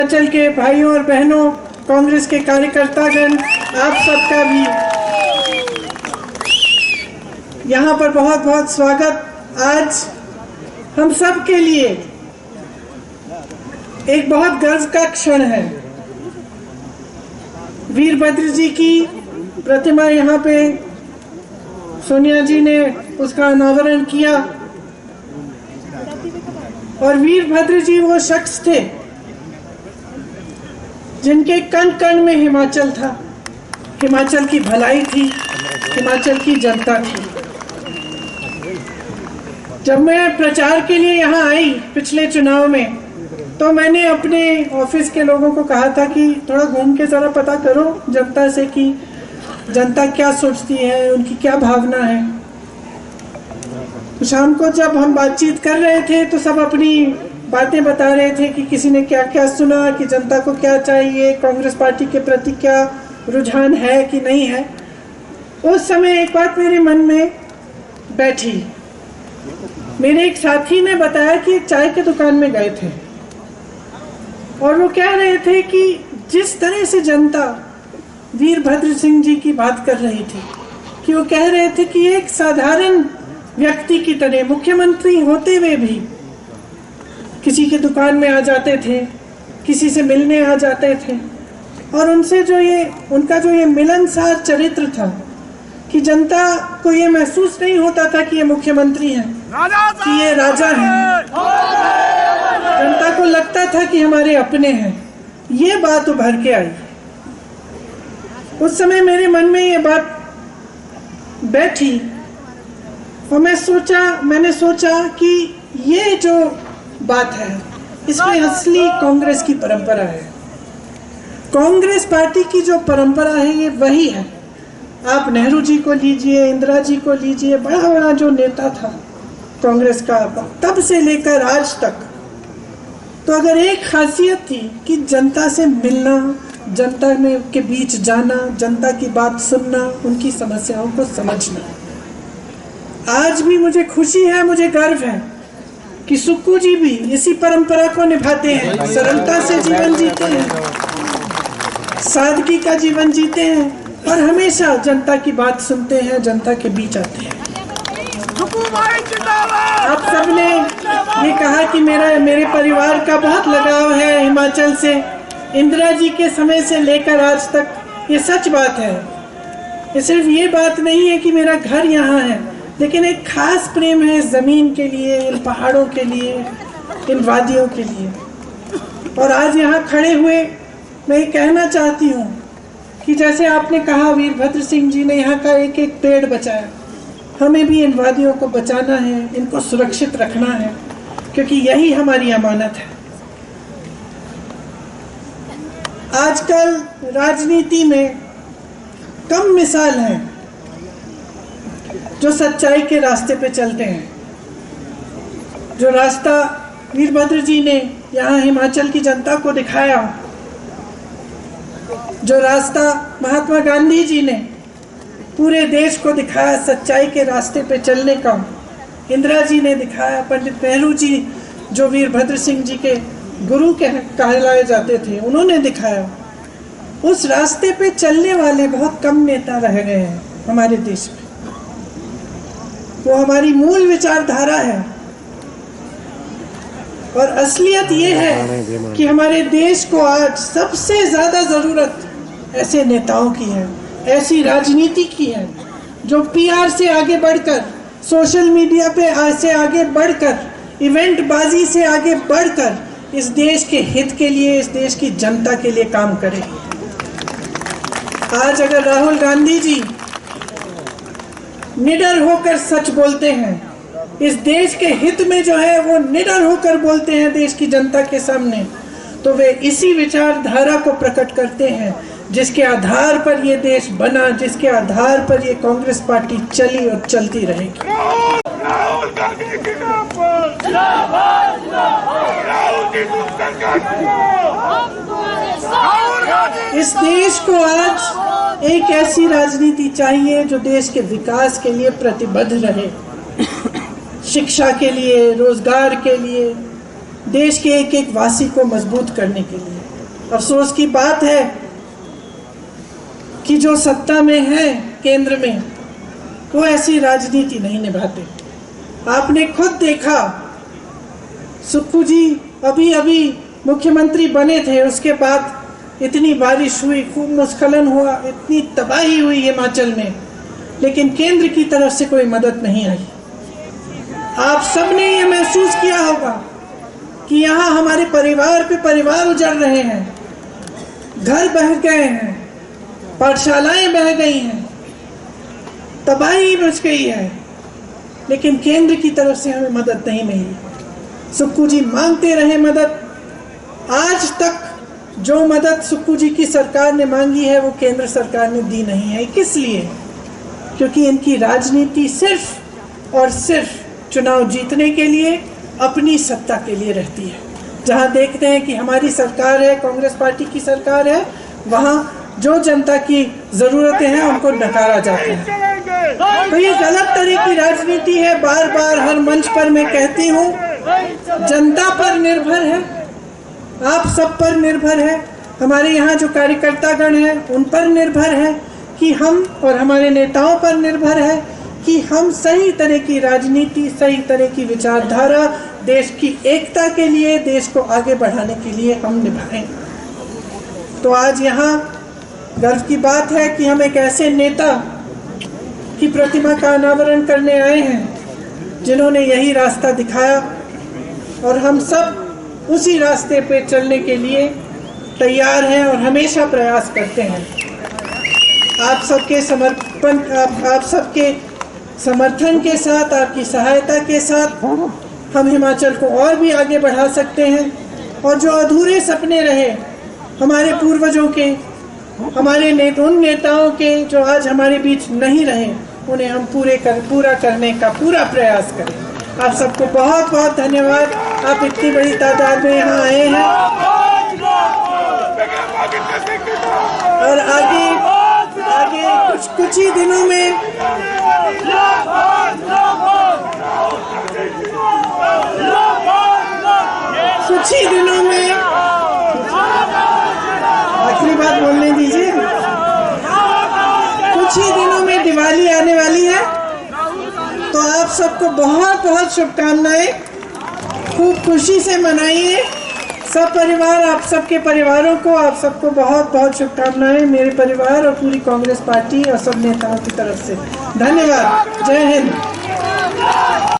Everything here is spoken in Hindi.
हिमाचल के भाइयों और बहनों, कांग्रेस के कार्यकर्तागण, आप सबका भी यहाँ पर बहुत बहुत स्वागत। आज हम सब के लिए एक बहुत गर्व का क्षण है। वीरभद्र जी की प्रतिमा यहाँ पे सोनिया जी ने उसका अनावरण किया और वीरभद्र जी वो शख्स थे जिनके कण कण में हिमाचल था, हिमाचल की भलाई थी, हिमाचल की जनता थी। जब मैं प्रचार के लिए यहाँ आई पिछले चुनाव में, तो मैंने अपने ऑफिस के लोगों को कहा था कि थोड़ा घूम के जरा पता करो जनता से कि जनता क्या सोचती है, उनकी क्या भावना है। तो शाम को जब हम बातचीत कर रहे थे तो सब अपनी बातें बता रहे थे कि किसी ने क्या क्या सुना, कि जनता को क्या चाहिए, कांग्रेस पार्टी के प्रति क्या रुझान है कि नहीं है। उस समय एक बात मेरे मन में बैठी। मेरे एक साथी ने बताया कि एक चाय के दुकान में गए थे और वो कह रहे थे कि जिस तरह से जनता वीरभद्र सिंह जी की बात कर रही थी, कि वो कह रहे थे कि एक साधारण व्यक्ति की तरह मुख्यमंत्री होते हुए भी किसी के दुकान में आ जाते थे, किसी से मिलने आ जाते थे और उनसे जो ये उनका जो ये मिलनसार चरित्र था कि जनता को ये महसूस नहीं होता था कि ये मुख्यमंत्री हैं, कि ये राजा हैं। जनता को लगता था कि हमारे अपने हैं। ये बात उभर के आई। उस समय मेरे मन में ये बात बैठी और मैंने सोचा कि ये जो बात है इसमें असली कांग्रेस की परंपरा है। कांग्रेस पार्टी की जो परंपरा है ये वही है। आप नेहरू जी को लीजिए, इंदिरा जी को लीजिए, बड़ा बड़ा जो नेता था कांग्रेस का तब से लेकर आज तक, तो अगर एक खासियत थी कि जनता से मिलना, जनता में के बीच जाना, जनता की बात सुनना, उनकी समस्याओं को समझना। आज भी मुझे खुशी है, मुझे गर्व है कि सुक्कू जी भी इसी परंपरा को निभाते हैं, सरलता से जीवन जीते हैं, सादगी का जीवन जीते हैं और हमेशा जनता की बात सुनते हैं, जनता के बीच आते हैं। आप सबने ये कहा कि मेरे परिवार का बहुत लगाव है हिमाचल से, इंदिरा जी के समय से लेकर आज तक। ये सच बात है। ये सिर्फ ये बात नहीं है कि मेरा घर यहाँ है, लेकिन एक खास प्रेम है इस जमीन के लिए, इन पहाड़ों के लिए, इन वादियों के लिए। और आज यहाँ खड़े हुए मैं ये कहना चाहती हूँ कि जैसे आपने कहा वीरभद्र सिंह जी ने यहाँ का एक एक पेड़ बचाया, हमें भी इन वादियों को बचाना है, इनको सुरक्षित रखना है, क्योंकि यही हमारी अमानत है। आजकल राजनीति में कम मिसाल हैं जो सच्चाई के रास्ते पे चलते हैं। जो रास्ता वीरभद्र जी ने यहाँ हिमाचल की जनता को दिखाया, जो रास्ता महात्मा गांधी जी ने पूरे देश को दिखाया सच्चाई के रास्ते पे चलने का, इंदिरा जी ने दिखाया, पंडित नेहरू जी जो वीरभद्र सिंह जी के गुरु कहलाए जाते थे, उन्होंने दिखाया। उस रास्ते पे चलने वाले बहुत कम नेता रह गए हैं हमारे देश में। वो हमारी मूल विचारधारा है और असलियत ये है कि हमारे देश को आज सबसे ज्यादा जरूरत ऐसे नेताओं की है, ऐसी राजनीति की है जो पीआर से आगे बढ़कर, सोशल मीडिया पे से आगे बढ़कर, इवेंट बाजी से आगे बढ़कर इस देश के हित के लिए, इस देश की जनता के लिए काम करे। आज अगर राहुल गांधी जी निडर होकर सच बोलते हैं, इस देश के हित में जो है वो निडर होकर बोलते हैं देश की जनता के सामने, तो वे इसी विचारधारा को प्रकट करते हैं जिसके आधार पर ये देश बना, जिसके आधार पर ये कांग्रेस पार्टी चली और चलती रहेगी। इस देश को आज एक ऐसी राजनीति चाहिए जो देश के विकास के लिए प्रतिबद्ध रहे, शिक्षा के लिए, रोजगार के लिए, देश के एक एक वासी को मजबूत करने के लिए। अफसोस की बात है कि जो सत्ता में है केंद्र में, वो ऐसी राजनीति नहीं निभाते। आपने खुद देखा, सुक्खू जी अभी अभी मुख्यमंत्री बने थे, उसके बाद इतनी बारिश हुई, खूब भूस्खलन हुआ, इतनी तबाही हुई हिमाचल में, लेकिन केंद्र की तरफ से कोई मदद नहीं आई। आप सबने ये महसूस किया होगा कि यहाँ हमारे परिवार पे परिवार उजड़ रहे हैं, घर बह गए हैं, पाठशालाएं बह गई हैं, तबाही मच गई है, लेकिन केंद्र की तरफ से हमें मदद नहीं मिली। सुक्खू जी मांगते रहे मदद। आज तक जो मदद सुक्खू जी की सरकार ने मांगी है वो केंद्र सरकार ने दी नहीं है। किस लिए? क्योंकि इनकी राजनीति सिर्फ और सिर्फ चुनाव जीतने के लिए, अपनी सत्ता के लिए रहती है। जहां देखते हैं कि हमारी सरकार है, कांग्रेस पार्टी की सरकार है, वहां जो जनता की जरूरतें हैं उनको नकारा जाता है। तो ये गलत तरह की राजनीति है। बार बार हर मंच पर मैं कहती हूँ, जनता पर निर्भर है, आप सब पर निर्भर है, हमारे यहाँ जो कार्यकर्तागण हैं उन पर निर्भर है कि हम, और हमारे नेताओं पर निर्भर है कि हम सही तरह की राजनीति, सही तरह की विचारधारा देश की एकता के लिए, देश को आगे बढ़ाने के लिए हम निभाएं। तो आज यहाँ गर्व की बात है कि हम एक ऐसे नेता की प्रतिमा का अनावरण करने आए हैं जिन्होंने यही रास्ता दिखाया, और हम सब उसी रास्ते पे चलने के लिए तैयार हैं और हमेशा प्रयास करते हैं। आप सबके समर्पण, आप सबके समर्थन के साथ, आपकी सहायता के साथ हम हिमाचल को और भी आगे बढ़ा सकते हैं, और जो अधूरे सपने रहे हमारे पूर्वजों के, हमारे उन नेताओं के जो आज हमारे बीच नहीं रहे, उन्हें हम पूरा करने का पूरा प्रयास करें। आप सबको बहुत बहुत धन्यवाद। आप इतनी बड़ी तादाद में यहाँ आए हैं, और आगे कुछ ही दिनों में आखिरी बात बोलने दीजिए। कुछ ही दिनों में दिवाली आने वाली है, तो आप सबको बहुत बहुत शुभकामनाएं। खूब खुशी से मनाइए सब परिवार, आप सबके परिवारों को, आप सबको बहुत बहुत शुभकामनाएं मेरे परिवार और पूरी कांग्रेस पार्टी और सब नेताओं की तरफ से। धन्यवाद। जय हिंद।